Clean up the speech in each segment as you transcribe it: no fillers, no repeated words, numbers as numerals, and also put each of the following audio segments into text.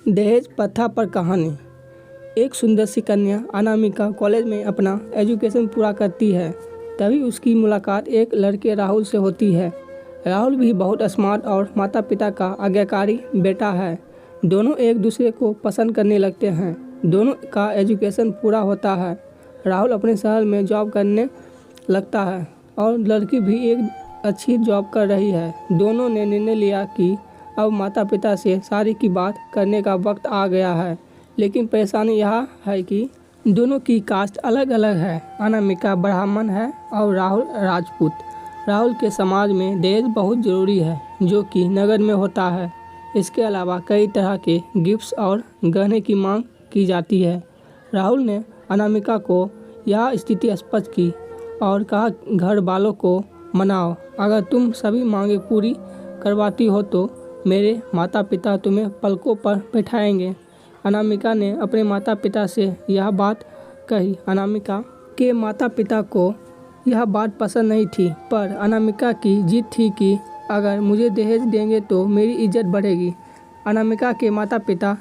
दहेज प्रथा पर कहानी। एक सुंदर सी कन्या अनामिका कॉलेज में अपना एजुकेशन पूरा करती है। तभी उसकी मुलाकात एक लड़के राहुल से होती है। राहुल भी बहुत स्मार्ट और माता पिता का आज्ञाकारी बेटा है। दोनों एक दूसरे को पसंद करने लगते हैं। दोनों का एजुकेशन पूरा होता है। राहुल अपने शहर में जॉब करने लगता है और लड़की भी एक अच्छी जॉब कर रही है। दोनों ने निर्णय लिया कि अब माता पिता से शादी की बात करने का वक्त आ गया है। लेकिन परेशानी यह है कि दोनों की कास्ट अलग अलग है। अनामिका ब्राह्मण है और राहुल राजपूत। राहुल के समाज में दहेज बहुत ज़रूरी है, जो कि नगर में होता है। इसके अलावा कई तरह के गिफ्ट्स और गहने की मांग की जाती है। राहुल ने अनामिका को यह स्थिति स्पष्ट की और कहा, घर वालों को मनाओ, अगर तुम सभी मांगें पूरी करवाती हो तो मेरे माता पिता तुम्हें पलकों पर बैठाएंगे। अनामिका ने अपने माता पिता से यह बात कही। अनामिका के माता पिता को यह बात पसंद नहीं थी, पर अनामिका की जिद थी कि अगर मुझे दहेज देंगे तो मेरी इज्जत बढ़ेगी। अनामिका के माता पिता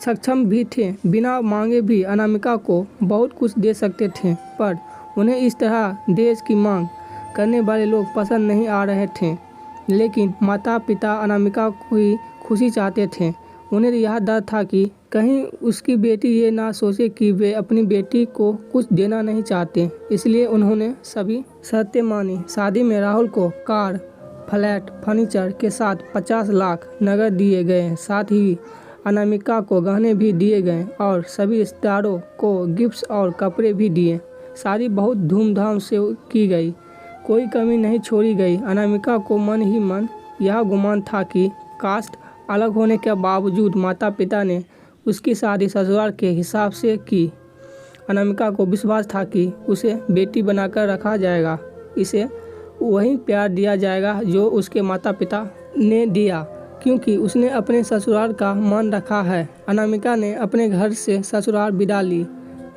सक्षम भी थे, बिना मांगे भी अनामिका को बहुत कुछ दे सकते थे, पर उन्हें इस तरह दहेज की मांग करने वाले लोग पसंद नहीं आ रहे थे। लेकिन माता पिता अनामिका की खुशी चाहते थे। उन्हें यह डर था कि कहीं उसकी बेटी ये ना सोचे कि वे अपनी बेटी को कुछ देना नहीं चाहते। इसलिए उन्होंने सभी शर्तें मानी। शादी में राहुल को कार, फ्लैट, फर्नीचर के साथ 50 लाख नगद दिए गए। साथ ही अनामिका को गहने भी दिए गए और सभी रिश्तेदारों को गिफ्ट्स और कपड़े भी दिए। शादी बहुत धूमधाम से की गई, कोई कमी नहीं छोड़ी गई। अनामिका को मन ही मन यह गुमान था कि कास्ट अलग होने के बावजूद माता पिता ने उसकी शादी ससुराल के हिसाब से की। अनामिका को विश्वास था कि उसे बेटी बनाकर रखा जाएगा, इसे वही प्यार दिया जाएगा जो उसके माता पिता ने दिया, क्योंकि उसने अपने ससुराल का मान रखा है। अनामिका ने अपने घर से ससुराल विदा ली।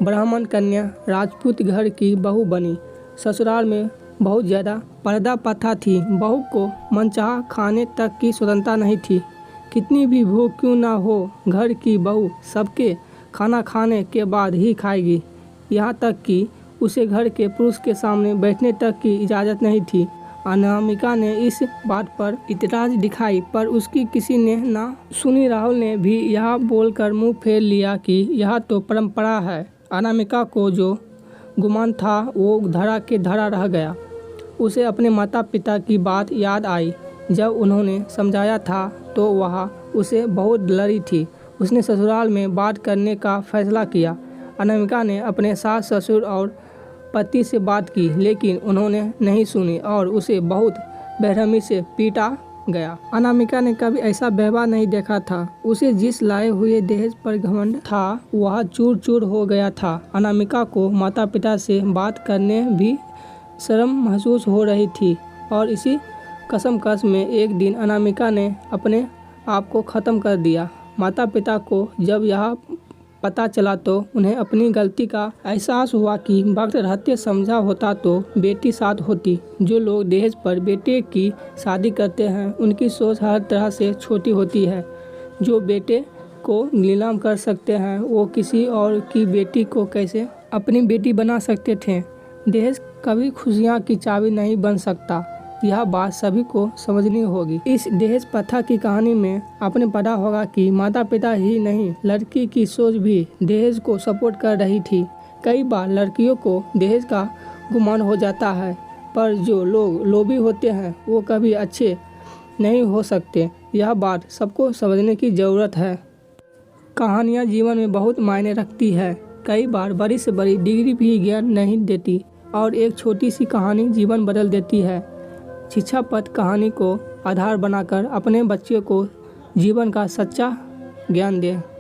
ब्राह्मण कन्या राजपूत घर की बहू बनी। ससुराल में बहुत ज़्यादा पर्दा प्रथा थी। बहू को मनचाहा खाने तक की स्वतंत्रता नहीं थी। कितनी भी भूख क्यों ना हो, घर की बहू सबके खाना खाने के बाद ही खाएगी। यहाँ तक कि उसे घर के पुरुष के सामने बैठने तक की इजाज़त नहीं थी। अनामिका ने इस बात पर इतराज़ दिखाई, पर उसकी किसी ने ना सुनी। राहुल ने भी यह बोलकर मुंह फेर लिया कि यह तो परंपरा है। अनामिका को जो गुमान था वो धरा के धरा रह गया। उसे अपने माता पिता की बात याद आई। जब उन्होंने समझाया था तो वह उसे बहुत लड़ी थी। उसने ससुराल में बात करने का फैसला किया। अनामिका ने अपने सास ससुर और पति से बात की, लेकिन उन्होंने नहीं सुनी और उसे बहुत बेरहमी से पीटा गया। अनामिका ने कभी ऐसा व्यवहार नहीं देखा था। उसे जिस लाए हुए दहेज पर घमंड था वह चूर चूर हो गया था। अनामिका को माता पिता से बात करने भी शर्म महसूस हो रही थी और इसी कशमकश में एक दिन अनामिका ने अपने आप को ख़त्म कर दिया। माता पिता को जब यह पता चला तो उन्हें अपनी गलती का एहसास हुआ कि वक्त रहते समझा होता तो बेटी साथ होती। जो लोग दहेज पर बेटे की शादी करते हैं उनकी सोच हर तरह से छोटी होती है। जो बेटे को नीलाम कर सकते हैं वो किसी और की बेटी को कैसे अपनी बेटी बना सकते थे। दहेज कभी खुशियाँ की चाबी नहीं बन सकता, यह बात सभी को समझनी होगी। इस दहेज प्रथा की कहानी में आपने पढ़ा होगा कि माता पिता ही नहीं, लड़की की सोच भी दहेज को सपोर्ट कर रही थी। कई बार लड़कियों को दहेज का गुमान हो जाता है, पर जो लोग लोभी होते हैं वो कभी अच्छे नहीं हो सकते। यह बात सबको समझने की ज़रूरत है। कहानियाँ जीवन में बहुत मायने रखती है। कई बार बड़ी से बड़ी डिग्री भी ज्ञान नहीं देती और एक छोटी सी कहानी जीवन बदल देती है। शिक्षाप्रद कहानी को आधार बनाकर अपने बच्चे को जीवन का सच्चा ज्ञान दें।